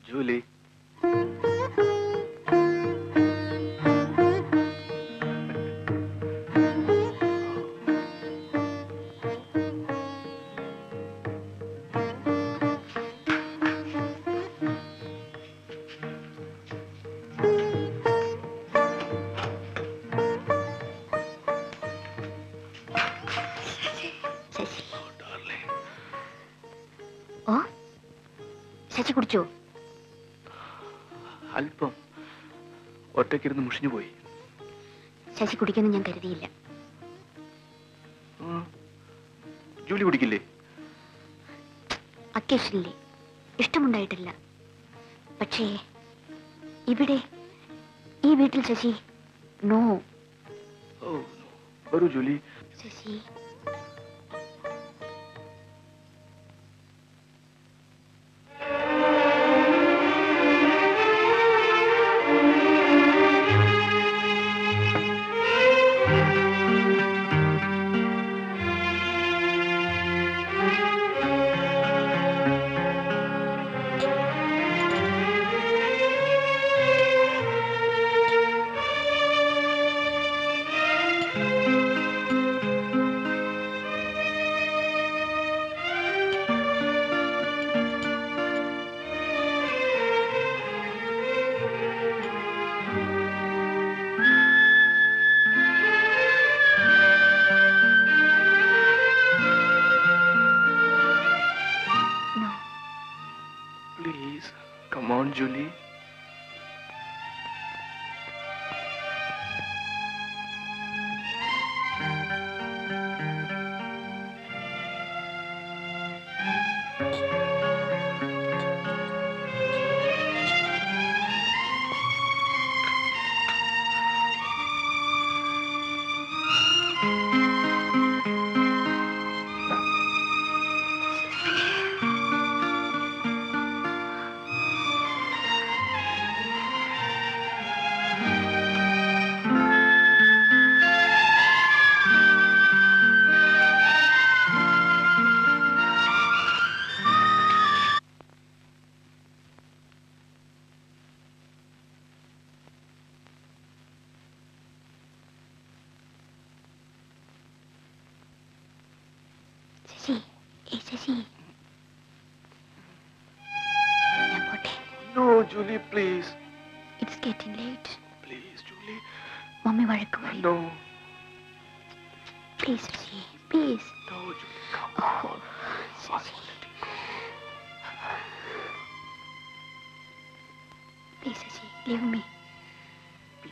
Julie. Sasi കുടിച്ചോ? അല്പം. ഒറ്റയ്ക്കിരുന്ന് മുഷിഞ്ഞു പോയി. ശശി കുടിക്കുന്നു ഞാൻ കരുതിയില്ല. ജൂലി കുടിക്കില്ലേ? അക്കേഷനില്ലേ, ഇഷ്ടമുണ്ടായിട്ടില്ല. പക്ഷേ ഇവിടെ ഈ വീട്ടിൽ ശശി നോ. വരൂ Julie. Sasi Come on, Julie. No, Julie, please. It's getting late. Please, Julie. Mommy വഴക്ക് പറയും. No. Please, Shashi. Please. No, Julie, come on. Shashi. Please, Shashi, leave me.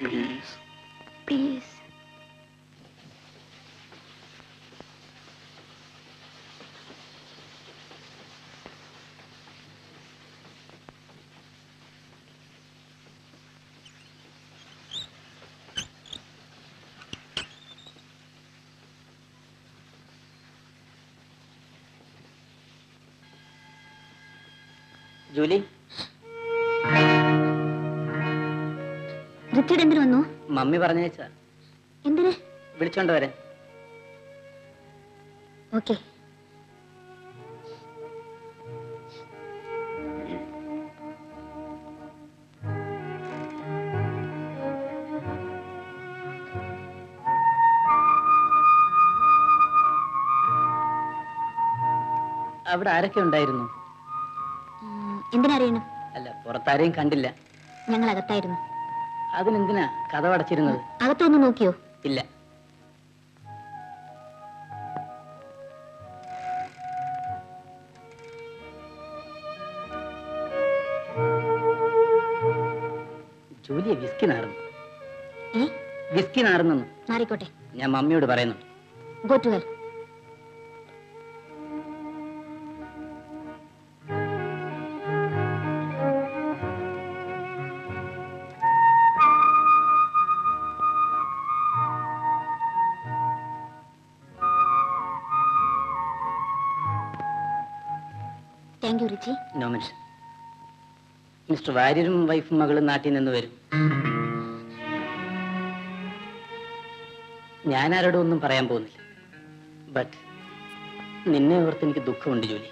Please. Please. Julie, Richard എന്തിനു വന്നു? Mummy പറഞ്ഞേച്ചാ. എന്തിന്? വിളിച്ചോണ്ട് വരാൻ. Okay. അവിടെ ആരൊക്കെ ഉണ്ടായിരുന്നു? എന്തിനറിയണം? അല്ല, പുറത്താരെയും കണ്ടില്ല. ഞങ്ങൾ അകത്തായിരുന്നു. അതിനെന്തിനാ കഥ അടച്ചിരുന്നത്? അകത്തൊന്ന് നോക്കിയോ? ഇല്ല. ജൂലിയെ വിസ്കി നാറുന്നു. വിസ്കി നാറുന്നു. നാറിക്കോട്ടെ, ഞാൻ മമ്മിയോട് പറയുന്നു. Go to hell. Thank you Richie. No mention. Mister വാര്യരും വൈഫും മകളും നാട്ടിൽ നിന്ന് വരും. ഞാൻ ആരോടും ഒന്നും പറയാൻ പോകുന്നില്ല. ബട്ട് നിന്നെ ഓർത്ത് എനിക്ക് ദുഃഖമുണ്ട് ജൂലി.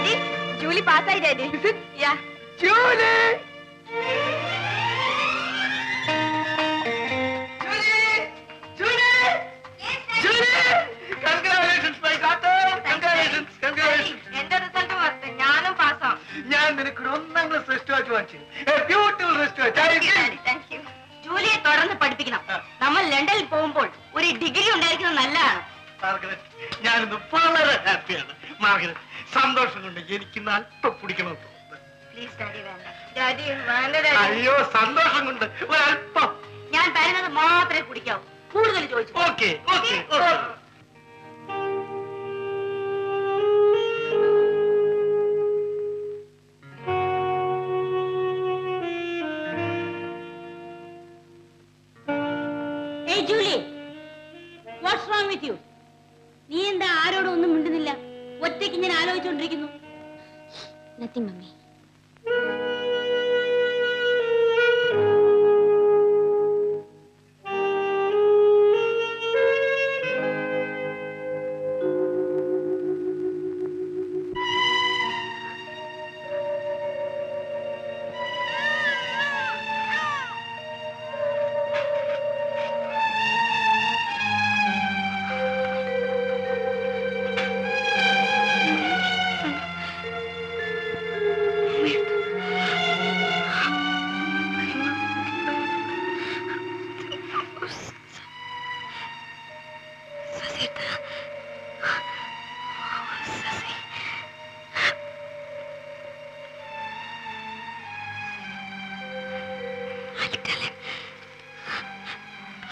ഡാഡി ജൂലി പാസ്സായി ഡാഡി. യാ ജൂലി എന്റെ റിസൾട്ട് വരട്ടെ, ഞാനും പാസ്സാവും. ഞാൻ നിനക്കൊരു 1ാം ക്ലാസ് റെസ്റ്റ് വാച്ച് വാങ്ങിച്ചു. Beautiful wrist watch. ജൂലിയെ തുടർന്ന് പഠിപ്പിക്കണം. നമ്മൾ ലണ്ടനിൽ പോകുമ്പോൾ ഒരു ഡിഗ്രി ഉണ്ടായിരിക്കുന്നത് നല്ലതാണ്. ഞാനിന്ന് വളരെ ഹാപ്പിയാണ്. മാർഗരറ്റ്, സന്തോഷം കൊണ്ട് എനിക്ക് അല്പം കുടിക്കണം. പ്ലീസ് ഡാഡി വേണ്ട. ഡാഡി വേണ്ട ഡാഡി. അയ്യോ, സന്തോഷം കൊണ്ട് ഒരല്പം. ഞാൻ തരുന്നത് മാത്രമേ കുടിക്കാവൂ, കൂടുതൽ ചോദിച്ചു. Okay okay okay. Julie, what's wrong with you? നീ എന്താ ആരോടും ഒന്നും മിണ്ടുന്നില്ല? ഒറ്റയ്ക്ക് ഞാൻ ആലോചിച്ചുകൊണ്ടിരിക്കുന്നു. Nothing mummy.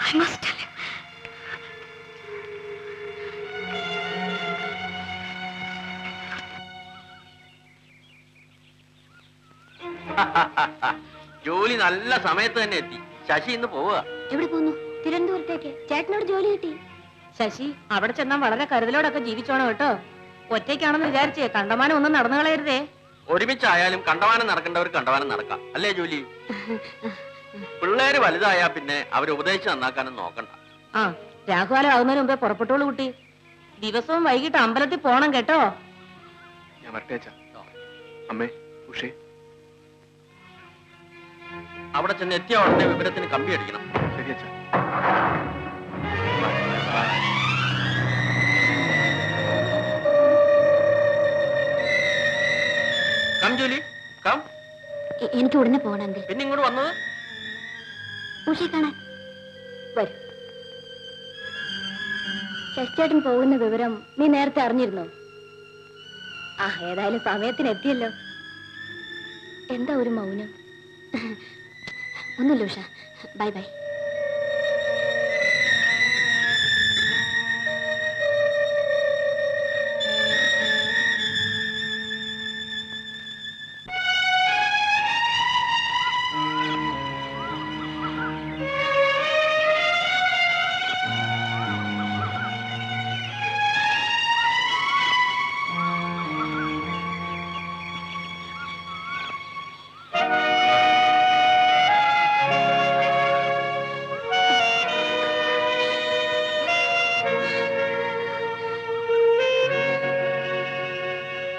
I must tell him. ജോലി നല്ല സമയത്ത് തന്നെ എത്തി. ശശി ഇന്ന് പോവുക. എവിടെ പോകുന്നു? തിരുവനന്തപുരത്തേക്ക്. ചേട്ടനോട് ജോലി കിട്ടി. ശശി അവിടെ ചെന്നാൽ വളരെ കരുതലോടൊക്കെ ജീവിച്ചോണം കേട്ടോ. ഒറ്റയ്ക്കാണെന്ന് വിചാരിച്ചേ കണ്ടമാനം ഒന്നും നടന്നു കളയരുതേ. ഒരുമിച്ചായാലും കണ്ടവാനം നടക്കേണ്ടവർ കണ്ടവാനം നടക്കാം, അല്ലേ ജോലി? പിള്ളേര് വലുതായാ പിന്നെ അവരെ ഉപദേശിച്ച് നന്നാക്കാനും നോക്കണ്ട. ആ, രാഘുകാലം ആകുന്നതിന് മുമ്പേ പുറപ്പെട്ടോളൂ കുട്ടി. ദിവസവും വൈകിട്ട് അമ്പലത്തിൽ പോണം കേട്ടോ. ഞാൻ വരട്ടെ അച്ഛാ. അമ്മേ, ഉഷേ. അവിടെ ചെന്ന് എത്തിയ ഉടനെ വിവരത്തിന് കമ്പി അടിക്കണം. ശരി അച്ഛാ. കം ജോലി, കം. എനിക്ക് ഉടനെ പോകണമെങ്കിൽ. പിന്നെ ഇങ്ങോട്ട് വന്നത്? ഉഷയെ കാണാൻ. വരും. ശശിചേട്ടൻ പോകുന്ന വിവരം നീ നേരത്തെ അറിഞ്ഞിരുന്നോ? ആ, ഏതായാലും സമയത്തിന് എത്തിയല്ലോ. എന്താ ഒരു മൗനം? ഒന്നുമില്ല ഉഷ. Bye bye.